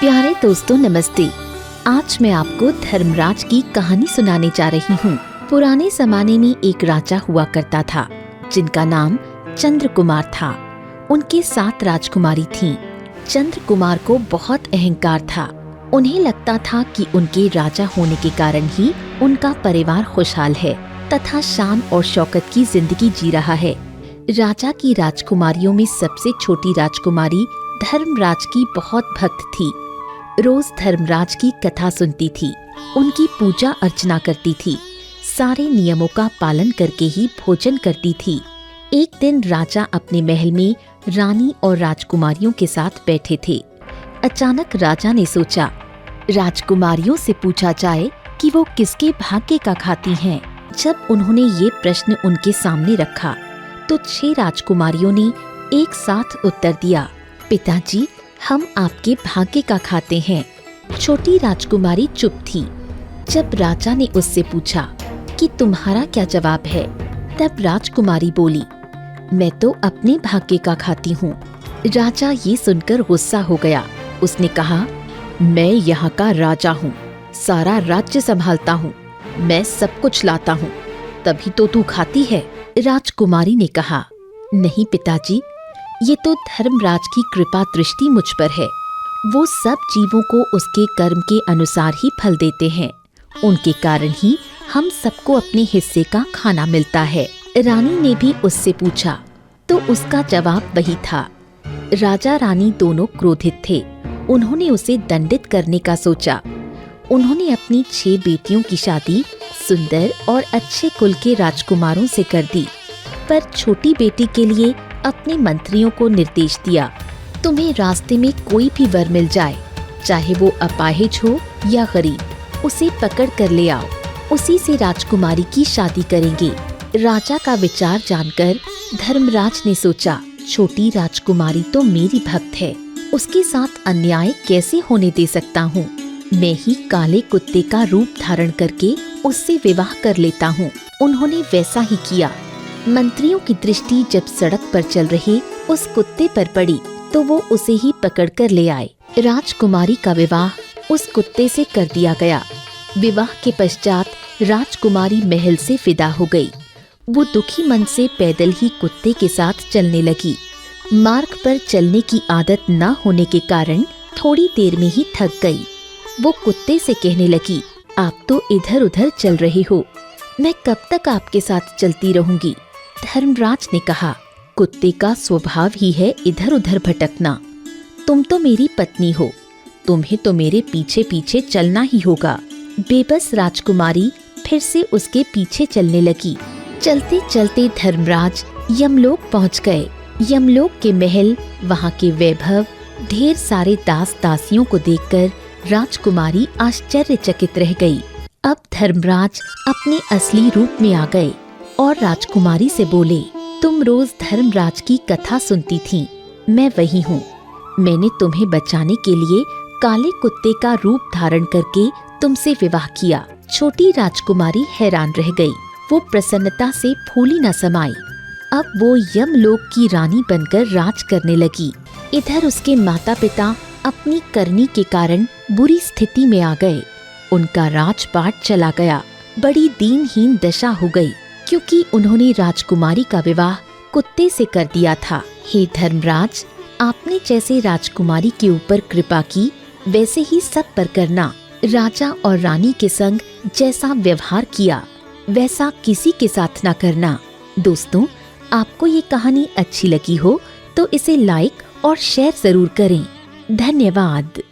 प्यारे दोस्तों नमस्ते। आज मैं आपको धर्मराज की कहानी सुनाने जा रही हूँ। पुराने जमाने में एक राजा हुआ करता था जिनका नाम चंद्रकुमार था। उनके 7 राजकुमारी थीं। चंद्रकुमार को बहुत अहंकार था। उन्हें लगता था कि उनके राजा होने के कारण ही उनका परिवार खुशहाल है तथा शान और शौकत की जिंदगी जी रहा है। राजा की राजकुमारियों में सबसे छोटी राजकुमारी धर्मराज की बहुत भक्त थी। रोज धर्मराज की कथा सुनती थी, उनकी पूजा अर्चना करती थी, सारे नियमों का पालन करके ही भोजन करती थी। एक दिन राजा अपने महल में रानी और राजकुमारियों के साथ बैठे थे। अचानक राजा ने सोचा राजकुमारियों से पूछा जाए कि वो किसके भाग्य का खाती हैं। जब उन्होंने ये प्रश्न उनके सामने रखा तो 6 राजकुमारियों ने एक साथ उत्तर दिया, पिताजी हम आपके भाग्य का खाते हैं। छोटी राजकुमारी चुप थी। जब राजा ने उससे पूछा कि तुम्हारा क्या जवाब है, तब राजकुमारी बोली, मैं तो अपने भाग्य का खाती हूँ। राजा ये सुनकर गुस्सा हो गया। उसने कहा, मैं यहाँ का राजा हूँ, सारा राज्य संभालता हूँ, मैं सब कुछ लाता हूँ, तभी तो तू खाती है। राजकुमारी ने कहा, नहीं पिताजी, ये तो धर्मराज की कृपा दृष्टि मुझ पर है। वो सब जीवों को उसके कर्म के अनुसार ही फल देते हैं, उनके कारण ही हम सबको अपने हिस्से का खाना मिलता है। रानी ने भी उससे पूछा तो उसका जवाब वही था। राजा रानी दोनों क्रोधित थे। उन्होंने उसे दंडित करने का सोचा। उन्होंने अपनी 6 बेटियों की शादी सुंदर और अच्छे कुल के राजकुमारों से कर दी, पर छोटी बेटी के लिए अपने मंत्रियों को निर्देश दिया, तुम्हें रास्ते में कोई भी वर मिल जाए, चाहे वो अपाहिज हो या गरीब, उसे पकड़ कर ले आओ, उसी से राजकुमारी की शादी करेंगे। राजा का विचार जानकर धर्मराज ने सोचा, छोटी राजकुमारी तो मेरी भक्त है, उसके साथ अन्याय कैसे होने दे सकता हूँ। मैं ही काले कुत्ते का रूप धारण करके उससे विवाह कर लेता हूँ। उन्होंने वैसा ही किया। मंत्रियों की दृष्टि जब सड़क पर चल रहे उस कुत्ते पर पड़ी तो वो उसे ही पकड़ कर ले आए। राजकुमारी का विवाह उस कुत्ते से कर दिया गया। विवाह के पश्चात राजकुमारी महल से विदा हो गई। वो दुखी मन से पैदल ही कुत्ते के साथ चलने लगी। मार्ग पर चलने की आदत न होने के कारण थोड़ी देर में ही थक गई। वो कुत्ते से कहने लगी, आप तो इधर उधर चल रहे हो, मैं कब तक आपके साथ चलती रहूंगी। धर्मराज ने कहा, कुत्ते का स्वभाव ही है इधर उधर भटकना। तुम तो मेरी पत्नी हो, तुम्हें तो मेरे पीछे पीछे चलना ही होगा। बेबस राजकुमारी फिर से उसके पीछे चलने लगी। चलते चलते धर्मराज यमलोक पहुंच गए। यमलोक के महल, वहां के वैभव, ढेर सारे दास दासियों को देखकर राजकुमारी आश्चर्यचकित रह गई। अब धर्मराज अपने असली रूप में आ गए और राजकुमारी से बोले, तुम रोज धर्मराज की कथा सुनती थी, मैं वही हूँ। मैंने तुम्हें बचाने के लिए काले कुत्ते का रूप धारण करके तुमसे विवाह किया। छोटी राजकुमारी हैरान रह गई। वो प्रसन्नता से फूली न समाई। अब वो यमलोक की रानी बनकर राज करने लगी। इधर उसके माता पिता अपनी करनी के कारण बुरी स्थिति में आ गए। उनका राजपाट चला गया। बड़ी दीनहीन दशा हो गई क्योंकि उन्होंने राजकुमारी का विवाह कुत्ते से कर दिया था। हे धर्मराज, आपने जैसे राजकुमारी के ऊपर कृपा की वैसे ही सब पर करना। राजा और रानी के संग जैसा व्यवहार किया वैसा किसी के साथ ना करना। दोस्तों, आपको ये कहानी अच्छी लगी हो तो इसे लाइक और शेयर जरूर करें। धन्यवाद।